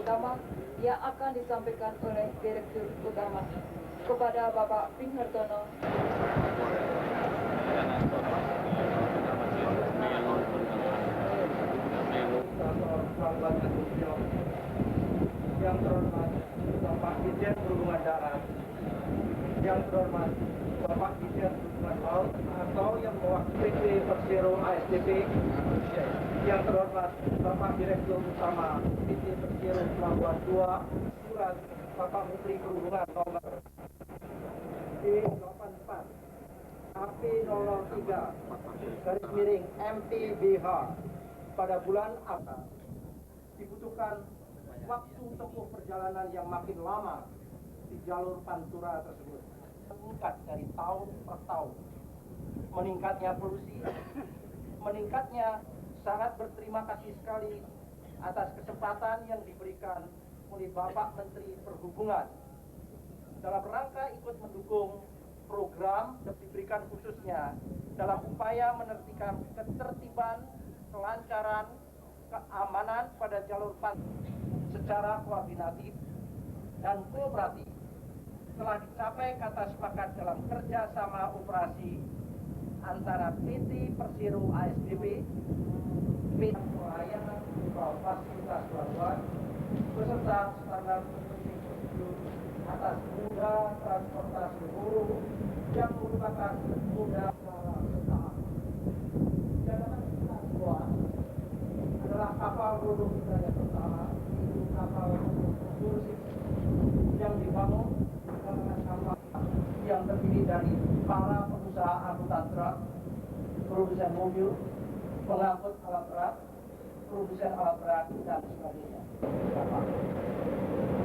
pertama yang akan disampaikan oleh Direktur Utama kepada Bapak Ping Hartono. Yang terhormat Bapak Dirjen Perhubungan Darat, yang terhormat Bapak Dirjen Perhubungan Laut atau yang mewakili PT Persero ASDP, yang terhormat Bapak Direktur Utama PT Persero Pelabuhan 2, surat Bapak Menteri Perhubungan nomor D84 AP03 garis miring MTBH pada bulan April. Dibutuhkan waktu tempuh perjalanan yang makin lama di jalur Pantura tersebut, meningkat dari tahun per tahun. Meningkatnya polusi, meningkatnya, sangat berterima kasih sekali atas kesempatan yang diberikan oleh Bapak Menteri Perhubungan dalam rangka ikut mendukung program yang diberikan khususnya dalam upaya menertibkan ketertiban, kelancaran, keamanan pada jalur pantura secara koordinatif dan kooperatif telah dicapai kata sepakat dalam kerjasama operasi antara PT Persero ASDP, PT Pelayanan Fasilitas Pelabuhan beserta standar penting prosedur atas moda transportasi hulu yang merupakan moda secara bertahap. Cadangan kita semua adalah kapal produk kita yang pertama, itu kapal Sursip yang dibangun dengan kapal yang terdiri dari para pengusaha angkutan truk, produsen mobil, pengangkut alat berat, produsen alat berat dan sebagainya.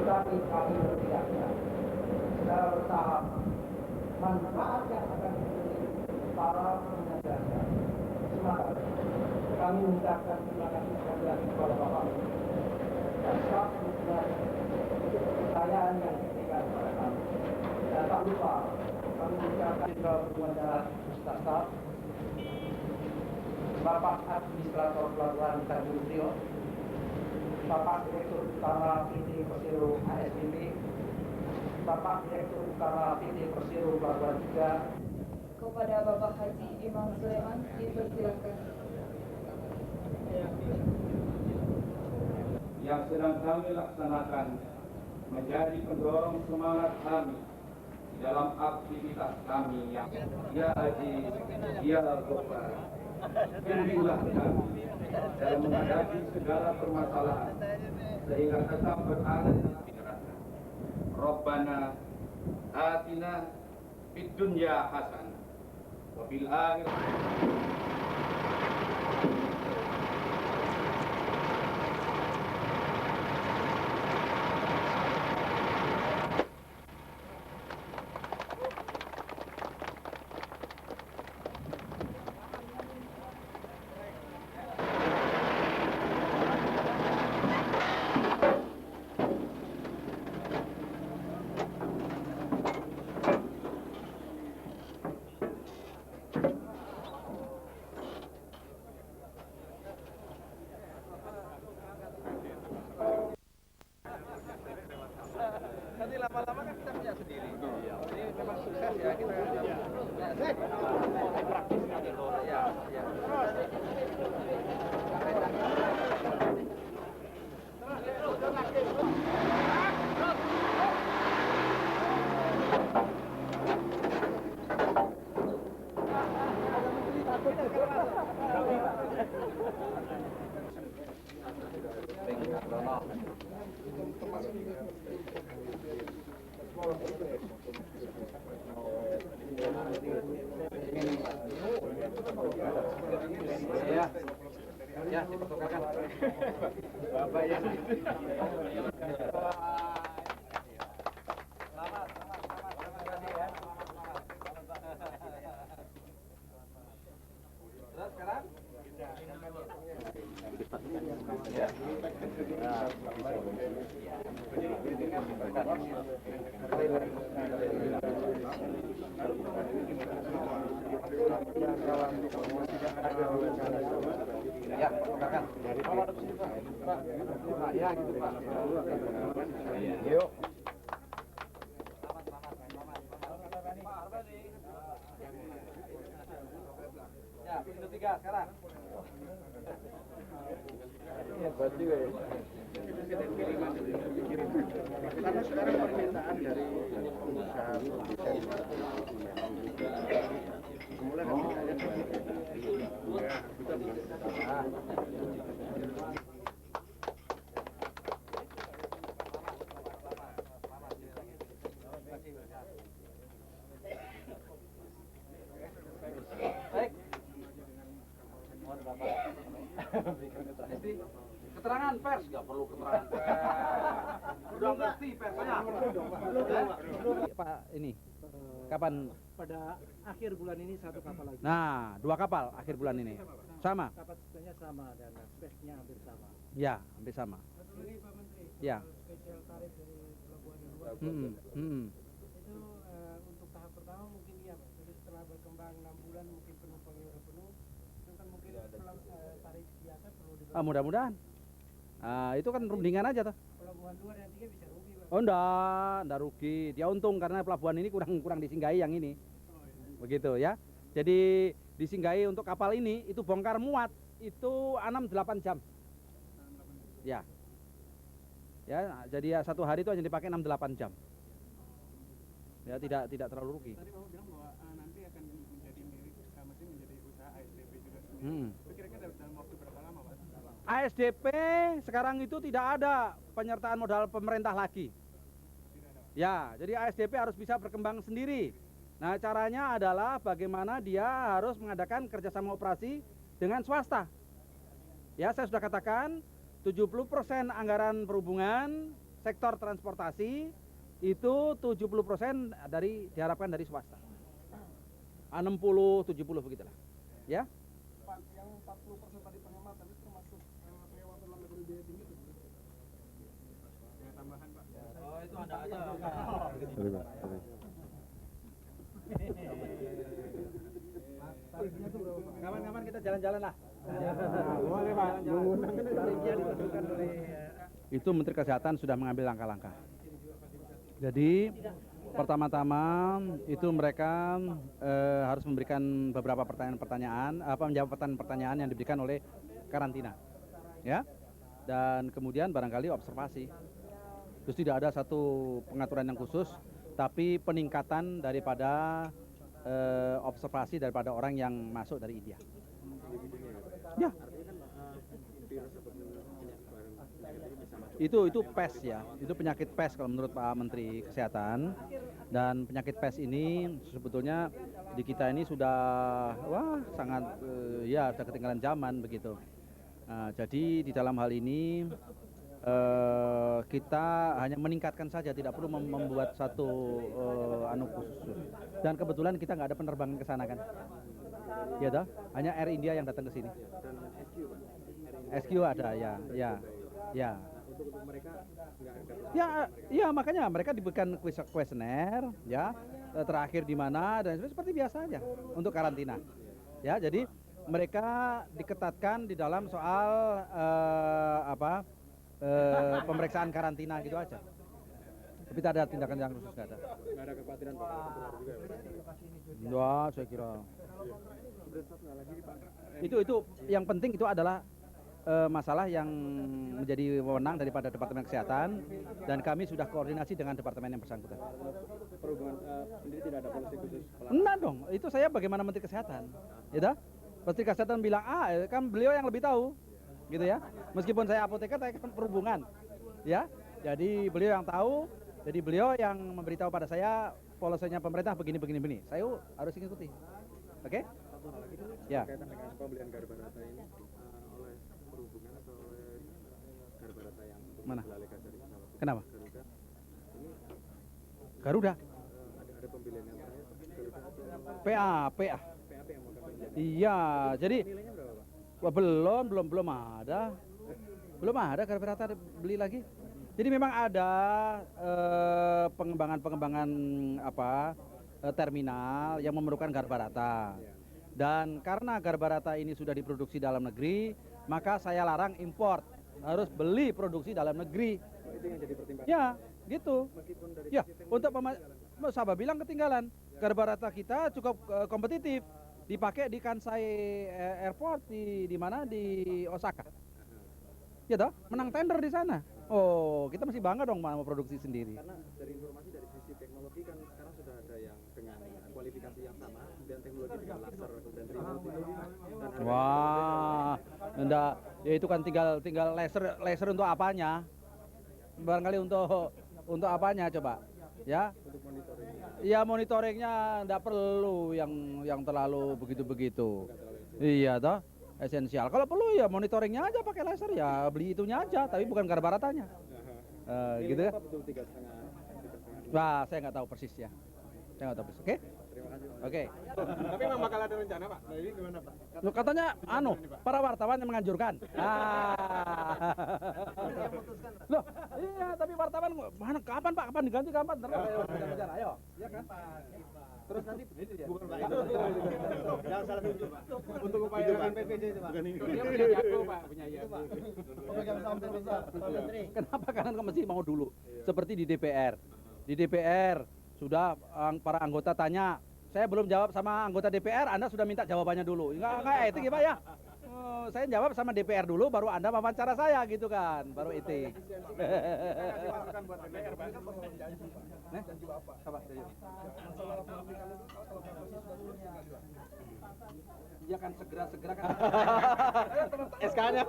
Tetapi kami berpikirnya secara bertahap manfaat yang akan diberi para pengguna jasa. Semangat. Kami mengucapkan terima kasih kepada Bapak dan staf dukungan untuk kepercayaan yang diberikan kepada kami. Dan tak lupa kami mengucapkan Jenderal Perhubungan Darat beserta staf, Bapak Administrator Pelabuhan Tanjung Priok, Bapak Direktur Utama PT Persero ASDP, Bapak Direktur Utama PT Persero Pelabuhan 3. Kepada Bapak Haji Imam Sulaiman dipersilakan. Yang sedang kami laksanakan menjadi pendorong semangat kami dalam aktivitas kami yang ya Haji, ya Al-Ghaffar. Bimbinglah kami dalam menghadapi segala permasalahan sehingga tetap berada dalam pikiran. Rabbana atina fid dunya hasanah wa fil akhirati Nanti lama-lama kan kita punya sendiri. Jadi memang sukses ya kita. Praktis kan itu. Ya, ya. Ya, ya dipertukarkan. Bapak ya. Selamat ya. Terus sekarang? Ya. Ya, silakan. Kalau ada sini Pak. Pak, ya gitu Pak. Yuk. Ya, pintu 3 sekarang. Ya, buat juga ya. Karena sekarang permintaan dari usaha desain semula kan ada baik. Mohon Bapak. Keterangan pers, nggak perlu keterangan pers. Udah ngerti persnya. Pak, ini kapan? Pada akhir bulan ini 1 kapal lagi. Nah, 2 kapal akhir bulan ini. Sama? Kapasitasnya sama dan speknya hampir sama. Ya, hampir sama. Ini Pak Menteri, Ya. spesial tarif dari pelabuhan luar. Itu untuk tahap pertama mungkin iya, jadi setelah berkembang 6 bulan mungkin penumpangnya udah penuh, itu kan mungkin tarif biasa perlu di Mudah-mudahan. Itu kan rundingan aja tuh. pelabuhan luar yang 3 bisa rugi Pak. Oh enggak rugi. Dia untung karena pelabuhan ini kurang disinggahi yang ini. Begitu ya. Jadi disinggahi untuk kapal ini itu bongkar muat itu 6-8 jam. Ya. Ya, jadi ya 1 hari itu hanya dipakai 6-8 jam. Ya, tidak terlalu rugi. Tadi Bapak bilang bahwa nanti akan menjadi milik, maksudnya menjadi usaha ASDP juga sendiri. Itu kira-kira dalam waktu berapa lama Pak? ASDP sekarang itu tidak ada penyertaan modal pemerintah lagi. Ya, jadi ASDP harus bisa berkembang sendiri. Nah, caranya adalah bagaimana dia harus mengadakan kerjasama operasi dengan swasta. Ya, saya sudah katakan 70% anggaran perhubungan sektor transportasi itu 70% diharapkan dari swasta. 60-70 begitulah. Ya. Pak, yang 40% tadi penghematan itu termasuk penyewaan dalam negeri biaya tinggi itu? Biaya tambahan Pak. Oh, itu ada aja. Kapan-kapan kita jalan-jalan lah. Boleh Pak. Tarifnya ditentukan oleh Itu Menteri Kesehatan sudah mengambil langkah-langkah. Jadi pertama-tama itu mereka harus memberikan beberapa pertanyaan-pertanyaan, menjawab pertanyaan-pertanyaan yang diberikan oleh karantina, ya. Dan kemudian barangkali observasi. Terus tidak ada satu pengaturan yang khusus, tapi peningkatan daripada observasi daripada orang yang masuk dari India. Ya. Itu PES ya, itu penyakit PES kalau menurut Pak Menteri Kesehatan. Dan penyakit PES ini sebetulnya di kita ini sudah sangat ya sudah ketinggalan zaman begitu. Jadi di dalam hal ini kita hanya meningkatkan saja, tidak perlu membuat satu khusus. Dan kebetulan kita nggak ada penerbangan ke sana kan, ya toh? Hanya Air India yang datang ke sini. SQ ada ya. untuk mereka nggak Ya makanya mereka diberikan kuesioner ya, terakhir di mana dan seperti biasa aja untuk karantina. Ya, jadi mereka diketatkan di dalam soal pemeriksaan karantina gitu aja. Tapi tidak ada tindakan yang khusus, nggak ada. nggak ada kekhawatiran Pak juga. Wah, saya kira. Itu yang penting itu adalah masalah yang menjadi wewenang daripada Departemen Kesehatan, dan kami sudah koordinasi dengan departemen yang bersangkutan. Perhubungan sendiri tidak ada polisi khusus. Enggak dong, itu saya bagaimana Menteri Kesehatan, gitu. Menteri Kesehatan bilang kan beliau yang lebih tahu, gitu ya. Meskipun saya apoteker, saya kan perhubungan, ya. Jadi beliau yang tahu, jadi beliau yang memberitahu pada saya polisinya pemerintah begini. Saya harus ikuti, oke? Ya. Kaitan dengan pembelian Garbarata ini oleh perhubungan atau oleh Garbarata yang Mana? dialihkan dari pesawat Kenapa? Garuda ini Garuda, ada pembelian yang terakhir Garuda atau PAP. PAP yang mau pembelian Iya, jadi nilainya berapa Pak? wah, belum ada Garbarata beli lagi. Jadi memang ada pengembangan terminal yang memerlukan Garbarata. Dan karena Garbarata ini sudah diproduksi dalam negeri, maka saya larang import, harus beli produksi dalam negeri. Itu yang jadi pertimbangan. Ya, gitu. Meskipun dari Ya, sisi untuk Sabah bilang ketinggalan. Garbharata kita cukup kompetitif, dipakai di Kansai Airport di mana di Osaka. Ya toh, menang tender di sana. Oh, kita masih bangga dong mau produksi sendiri. karena dari informasi dari sisi teknologi kan sekarang sudah ada yang dengan kualifikasi yang sama, kemudian teknologi dengan laser, kemudian remote itu dan harga Wah, enggak, ya itu kan tinggal laser untuk apanya? Barangkali untuk apanya coba? Ya, untuk monitoring ya monitoringnya enggak perlu yang terlalu begitu-begitu. Iya toh, esensial. Kalau perlu ya monitoringnya aja pakai laser ya, beli itunya aja, tapi bukan garbharatanya. Gitu ya. apa betul 3,5? Wah, saya nggak tahu persis ya. Saya nggak tahu persis. Oke? Terima kasih. Oke. Tapi memang bakal ada rencana Pak. Nah ini gimana Pak? Loh, katanya para wartawan yang menganjurkan. Loh, iya tapi wartawan mana kapan Pak? Kapan diganti kapan? Terus ayo. Iya kan? Terus nanti Bukan Pak. Jangan salah tunjuk Pak. Untuk upaya PPD itu Pak. Bukan ini. dia punya jago Pak, punya ya. Pemegang saham terbesar. Pak Menteri. Kenapa kalian mesti mau dulu? Seperti di DPR. Di DPR sudah para anggota tanya, saya belum jawab sama anggota DPR, Anda sudah minta jawabannya dulu. Enggak etik ya Pak ya? Saya jawab sama DPR dulu, baru Anda wawancara saya gitu kan, baru etik. Masukan buat DPR Pak. Janji Bapak. Apa? Iya kan segera kan. SK-nya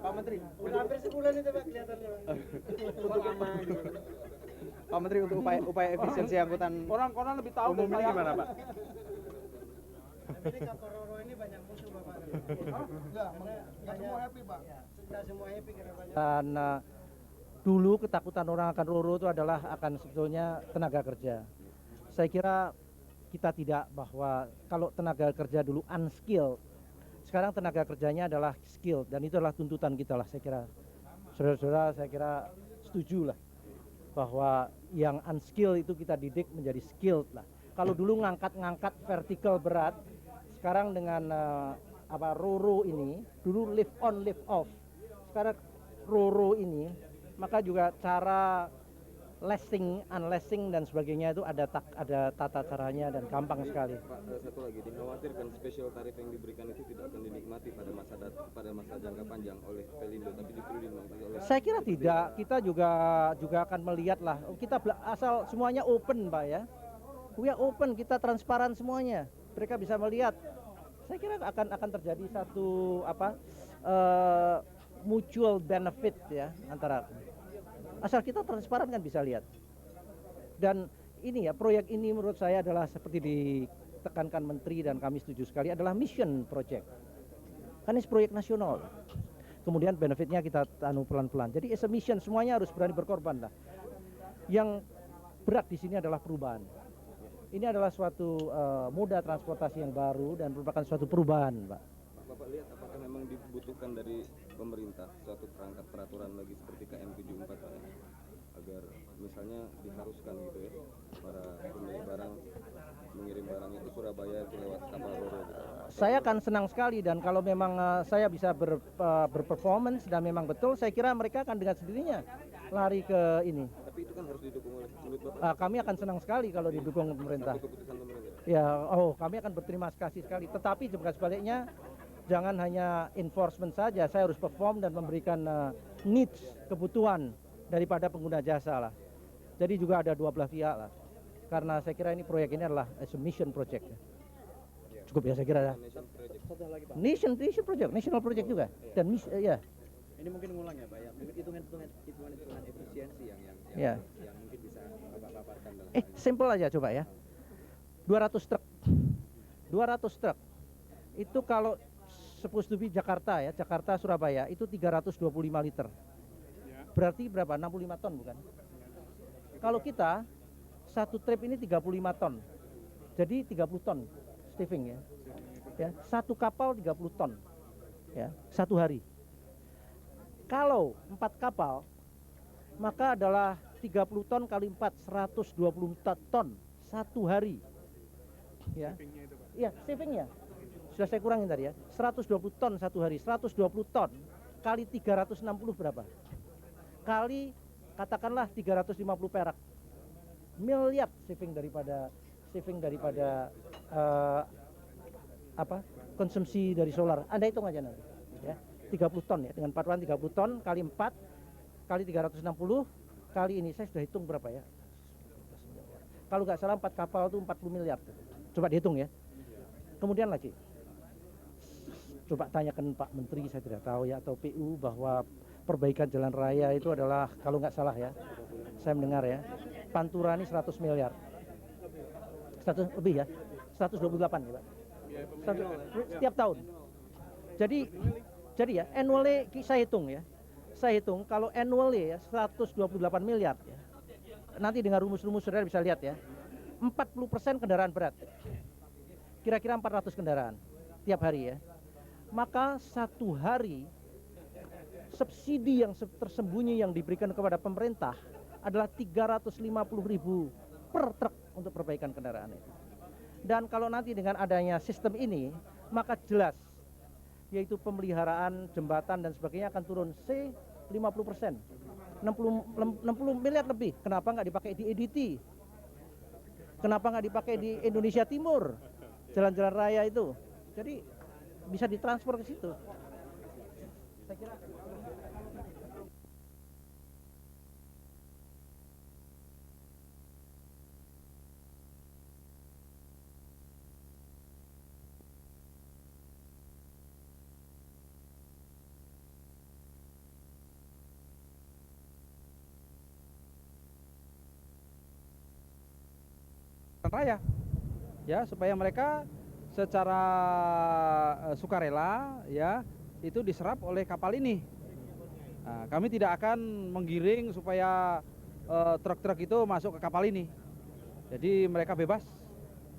Pak Menteri. Udah hampir sebulan itu Pak kelihatannya. Untuk apa gitu. Pak Menteri untuk upaya efisiensi angkutan Orang-orang lebih tahu umum dari ini saya. gimana Pak? Ini Kakororo ini banyak musuh Bapak. Enggak semua happy Pak. Enggak semua happy karena banyak. Dan dulu ketakutan orang akan Roro itu adalah akan sebetulnya tenaga kerja. Saya kira kita tidak, bahwa kalau tenaga kerja dulu unskilled, sekarang tenaga kerjanya adalah skilled, dan itu adalah tuntutan kita lah. Saya kira saudara-saudara, saya kira setuju lah bahwa yang unskilled itu kita didik menjadi skilled lah. Kalau dulu ngangkat vertikal berat, sekarang dengan Roro ini, dulu lift on lift off, sekarang Roro ini, maka juga cara lashing, unlashing dan sebagainya itu ada tata caranya dan gampang sekali. Pak, satu lagi, dikhawatirkan spesial tarif yang diberikan itu tidak akan dinikmati pada masa jangka panjang oleh Pelindo, tapi justru dinikmati oleh. Saya kira tidak, kita juga akan melihat lah. Kita asal semuanya open Pak ya. We are open, kita transparan semuanya. Mereka bisa melihat. Saya kira akan terjadi satu mutual benefit ya antara. Asal kita transparan kan bisa lihat. Dan ini ya, proyek ini menurut saya adalah seperti ditekankan Menteri dan kami setuju sekali, adalah mission project. Kan ini proyek nasional. Kemudian benefitnya kita pelan-pelan. Jadi as a mission, semuanya harus berani berkorban lah. Yang berat di sini adalah perubahan. Ini adalah suatu moda transportasi yang baru dan merupakan suatu perubahan, Pak. Bapak lihat apakah memang dibutuhkan dari pemerintah suatu perangkat peraturan lagi seperti KM 74 Pak, ya? Agar misalnya diharuskan gitu ya para pemilik barang mengirim barangnya ke Surabaya itu lewat kapal Roro gitu. Saya akan senang sekali, dan kalau memang saya bisa berperformance dan memang betul, saya kira mereka akan dengan sendirinya lari ke ini. Tapi itu kan harus didukung oleh menurut Bapak. Kami akan senang sekali kalau didukung pemerintah. Satu keputusan pemerintah. Ya, kami akan berterima kasih sekali. Tetapi juga sebaliknya, jangan hanya enforcement saja. Saya harus perform dan memberikan needs, kebutuhan daripada pengguna jasa lah. Jadi juga ada dua belah pihak lah. Karena saya kira ini proyek ini adalah as a mission project. Cukup ya saya kira ya. Satu lagi Pak. Nation project, national project juga. Dan ya. Ini mungkin ngulang ya Pak ya. Mungkin hitungan efisiensi yang Ya. mungkin bisa Bapak paparkan dalam. Simple aja coba ya. 200 truk. 200 truk. Itu kalau supposed to be Jakarta ya, Jakarta Surabaya itu 325 liter. Berarti berapa? 65 ton bukan? Kalau kita satu trip ini 35 ton. Jadi 30 ton Steving ya. Ya, satu kapal 30 ton. Ya, satu hari. Kalau 4 kapal maka adalah 30 ton kali 4 124 ton satu hari. Ya. Iya, savingnya. sudah saya kurangin tadi ya, 120 ton satu hari, 120 ton kali 360 berapa? Kali katakanlah 350 perak. Miliar saving daripada konsumsi dari solar. Anda hitung aja nanti ya. 30 ton ya, dengan patuan 30 ton kali 4 kali 360 kali ini saya sudah hitung berapa ya. Kalau nggak salah 4 kapal itu 40 miliar. Coba dihitung ya. Kemudian lagi, coba tanyakan Pak Menteri, saya tidak tahu ya, atau PU, bahwa perbaikan jalan raya itu adalah, kalau nggak salah ya, saya mendengar ya, Pantura ini 100 miliar. 100 lebih ya, 128 ya Pak. Setiap tahun. Jadi ya, annually saya hitung ya. Saya hitung kalau annually ya 128 miliar ya. Nanti dengan rumus-rumus saudara bisa lihat ya. 40% kendaraan berat. Kira-kira 400 kendaraan tiap hari ya. Maka satu hari subsidi yang tersembunyi yang diberikan kepada pemerintah adalah 350.000 per truk untuk perbaikan kendaraan itu. Dan kalau nanti dengan adanya sistem ini, maka jelas yaitu pemeliharaan jembatan dan sebagainya akan turun 50%. 60 miliar lebih. Kenapa nggak dipakai di EDT? Kenapa nggak dipakai di Indonesia Timur? Jalan-jalan raya itu. Jadi bisa ditransfer ke situ. Saya kira raya ya, supaya mereka secara sukarela ya itu diserap oleh kapal ini. Nah, kami tidak akan menggiring supaya truk-truk itu masuk ke kapal ini. Jadi mereka bebas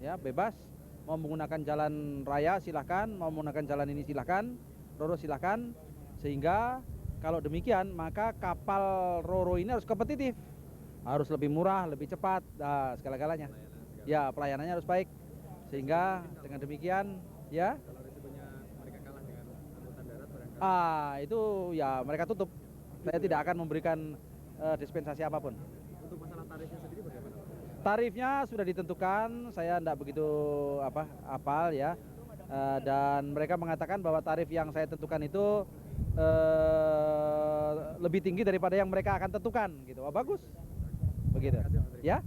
ya, bebas mau menggunakan jalan raya silahkan, mau menggunakan jalan ini silahkan, Roro silahkan. Sehingga kalau demikian maka kapal Roro ini harus kompetitif, harus lebih murah, lebih cepat, segala-galanya. Ya, pelayanannya harus baik. Sehingga dengan demikian ya, itu ya mereka tutup. Saya tidak akan memberikan dispensasi apapun. Untuk masalah tarifnya sendiri bagaimana? Tarifnya sudah ditentukan, saya tidak begitu hafal ya. Dan mereka mengatakan bahwa tarif yang saya tentukan itu lebih tinggi daripada yang mereka akan tentukan gitu. Oh, bagus. Begitu. Ya.